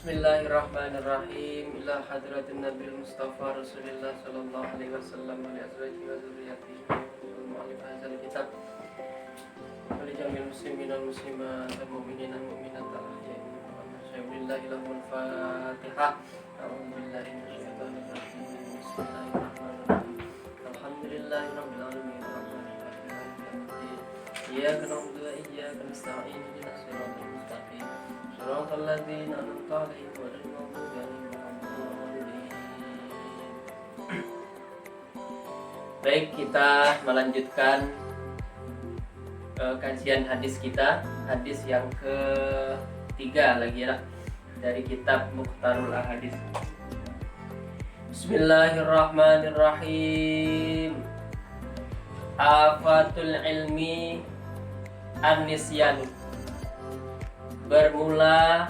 Bismillahirrahmanirrahim. Ila hadratin Nabil Mustafa Rasulullah sallallahu alaihi wasallam wa li azwajihi wa dzurriyyatihi wal mu'allif hadzal kitab wa li jamil muslimin wal muslimat wal mu'minin wal mu'minat al ahya'i billahi lahul fatihah. A'udzu billahi minasyaitonir rajim. Bismillahirrahmanirrahim. Alhamdulillahi rabbil alamin. Arrahmanirrahim. Maliki yaumiddin. Iyyaka na'budu wa iyyaka nasta'in. Ihdinas siratal mustaqim. Shiratal ladzina an'amta 'alaihim ghairil maghdubi 'alaihim waladdallin. Baik, kita melanjutkan kajian hadis kita, hadis yang ketiga lagi ya, dari kitab Mukhtarul Ahadits. Bismillahirrahmanirrahim. Afatul ilmi an-nisyanu. Bermula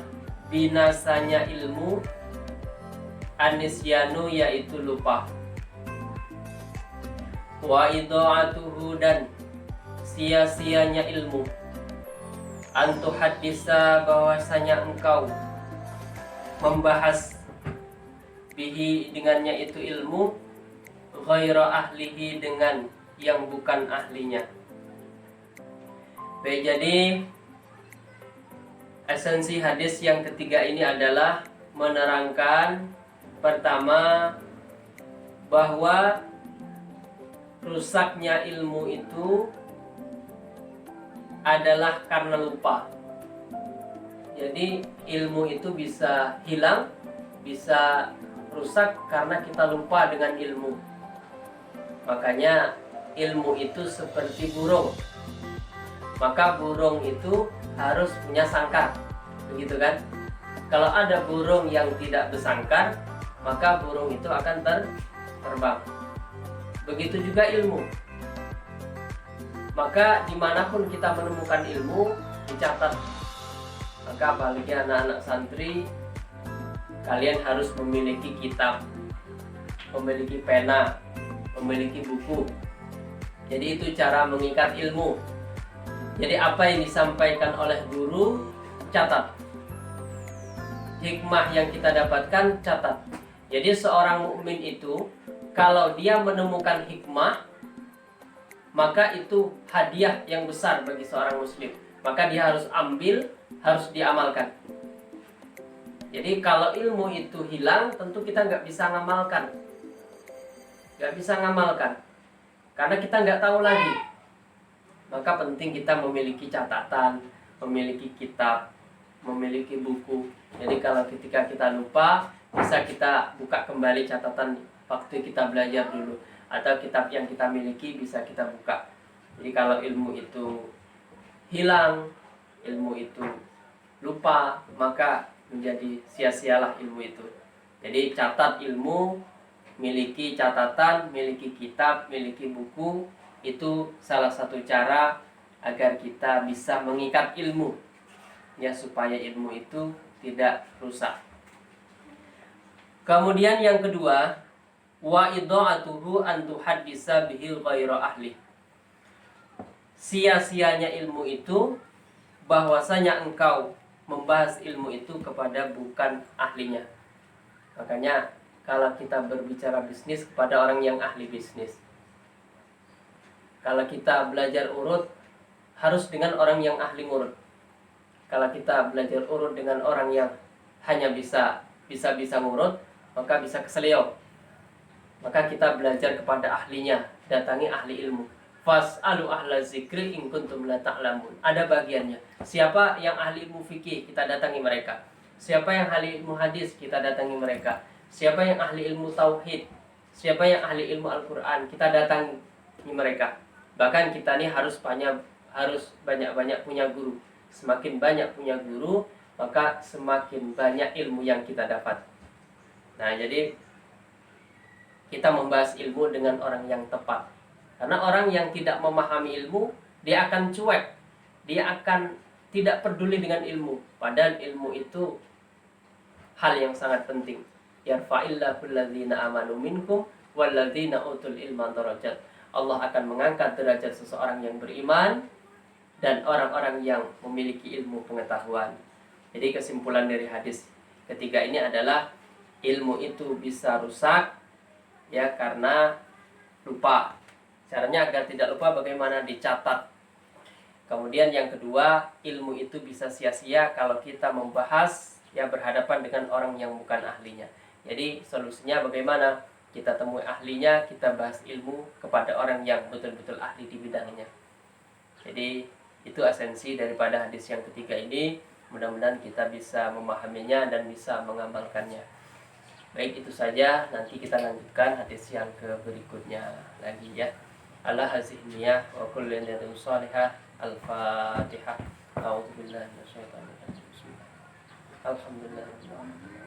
binasanya ilmu, an-nisyanu yaitu lupa, wa idha'atuhu dan sia-sianya ilmu, antu hadisa bahwasanya engkau membahas bihi dengannya itu ilmu, ghaira ahlihi dengan yang bukan ahlinya. Baik, jadi esensi hadis yang ketiga ini adalah menerangkan pertama bahwa rusaknya ilmu itu adalah karena lupa. Jadi ilmu itu bisa hilang, bisa rusak karena kita lupa dengan ilmu. Makanya ilmu itu seperti burung. Maka burung itu harus punya sangkar, begitu kan? Kalau ada burung yang tidak bersangkar, maka burung itu akan terbang. Begitu juga ilmu. Maka dimanapun kita menemukan ilmu, dicatat. Maka apalagi anak-anak santri, kalian harus memiliki kitab, memiliki pena, memiliki buku. Jadi itu cara mengikat ilmu. Jadi apa yang disampaikan oleh guru, catat. Hikmah yang kita dapatkan, catat. Jadi seorang mukmin itu kalau dia menemukan hikmah, maka itu hadiah yang besar bagi seorang muslim. Maka dia harus ambil, harus diamalkan. Jadi kalau ilmu itu hilang, tentu kita nggak bisa ngamalkan. Nggak bisa ngamalkan. Karena kita nggak tahu lagi. Maka penting kita memiliki catatan, memiliki kitab, memiliki buku. Jadi kalau ketika kita lupa, bisa kita buka kembali catatan waktu kita belajar dulu. Atau kitab yang kita miliki bisa kita buka. Jadi kalau ilmu itu hilang, ilmu itu lupa, maka menjadi sia-sialah ilmu itu. Jadi catat ilmu, miliki catatan, miliki kitab, miliki buku. Itu salah satu cara agar kita bisa mengikat ilmu, ya, supaya ilmu itu tidak rusak. Kemudian yang kedua, wa idha'atuhu an tuhaddisa bihi ghaira ahli. Sia-sianya ilmu itu bahwasanya engkau membahas ilmu itu kepada bukan ahlinya. Makanya kalau kita berbicara bisnis kepada orang yang ahli bisnis. Kalau kita belajar urut, harus dengan orang yang ahli ngurut. Kalau kita belajar urut dengan orang yang hanya bisa ngurut, maka bisa keselio. Maka kita belajar kepada ahlinya, datangi ahli ilmu. Fas'alu ahla zikri in kuntum la ta'lamun. Ada bagiannya. Siapa yang ahli ilmu fikih, kita datangi mereka. Siapa yang ahli ilmu hadis, kita datangi mereka. Siapa yang ahli ilmu tauhid, siapa yang ahli ilmu Al-Qur'an, kita datangi mereka. Bahkan kita ini harus banyak-banyak punya guru. Semakin banyak punya guru, maka semakin banyak ilmu yang kita dapat. Nah, jadi kita membahas ilmu dengan orang yang tepat. Karena orang yang tidak memahami ilmu, dia akan cuek. Dia akan tidak peduli dengan ilmu. Padahal ilmu itu hal yang sangat penting. Yarfa'illahu alladzina amanu minkum walladzina utul ilma darajat. Allah akan mengangkat derajat seseorang yang beriman dan orang-orang yang memiliki ilmu pengetahuan. Jadi kesimpulan dari hadis ketiga ini adalah ilmu itu bisa rusak ya karena lupa. Caranya agar tidak lupa bagaimana? Dicatat. Kemudian yang kedua, ilmu itu bisa sia-sia kalau kita membahas ya berhadapan dengan orang yang bukan ahlinya. Jadi solusinya bagaimana? Kita temui ahlinya, kita bahas ilmu kepada orang yang betul-betul ahli di bidangnya. Jadi itu esensi daripada hadis yang ketiga ini. Mudah-mudahan kita bisa memahaminya dan bisa mengamalkannya. Baik, itu saja. Nanti kita lanjutkan hadis yang berikutnya lagi ya. Ala hazihniyah wa kullu niyatin shalihah. Al-Fatihah. A'udzubillahi minasyaitonir rajim. Bismillah. Alhamdulillah.